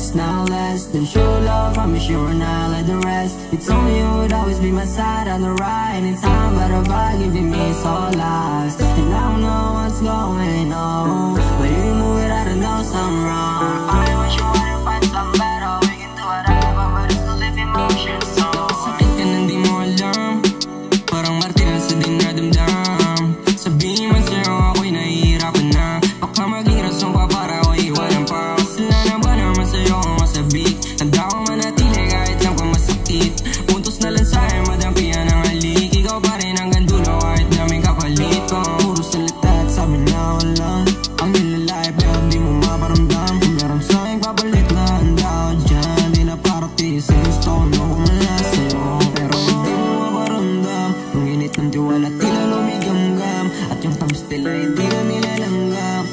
It's now less than true love, promise you and I like the rest. You told me you would always be my side on the right anytime, but a vibe giving me so lost. And I don't know what's going on, but if you move it, I don't know something wrong. I wish you wanna find something better. We can do whatever, but it's still live emotions. So sakit ka nang di mo alam, parang martir sa di nadamdam. Sabihin man sa'yo ako'y nahihirapan na, baka maging rason pa para ako iwanan pa. Kasalanan ba naman sa'yo kung masabik? Handa ko manatili kahit lang kung masakit. Puntos na lang sa'yo, madampihan ang halik. Ikaw pa rin hanggang dulo kahit daming kapalit ko. Puro salita at sabi na wala, ang nilalay pero di mo maparamdam. Kung meron sa'yo papalit na handa ako dyan, di na paratisin. Gusto ko na kumala sa'yo, pero hindi mo maparamdam. Yung init ng tiwala tila lumigamgam, at yung tamis tila hindi na nilalanggam.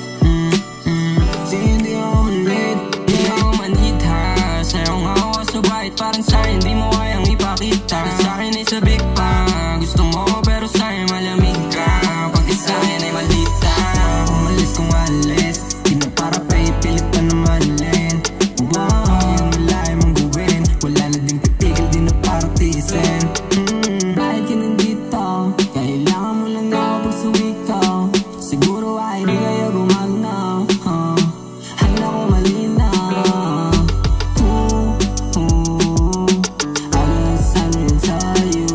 Kasi hindi ako manid, hindi ako manid ha. Sa'yo nga ako subahit, parang sa'yo hindi mo kayang ipakita. Sa'kin ay sabik pa, gusto mo pero sa'yo malamig ka. Pag sa'kin ay maldita, umalis kung alis, di na para pa ipilit pa naman alin. Yung malay mong gawin, wala na din titigil, di na paratisin. Kahit ka nandito, kailangan mo lang ako pag sumikaw. Siguro ay di kayo gumagnaw, ay naku malinaw. I got something to tell you.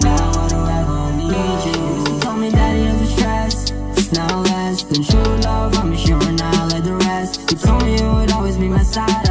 Now I don't ever need you. You told me that you have the stress, it's now less than true love, I'm sure and I like the rest. You told me you would always be my side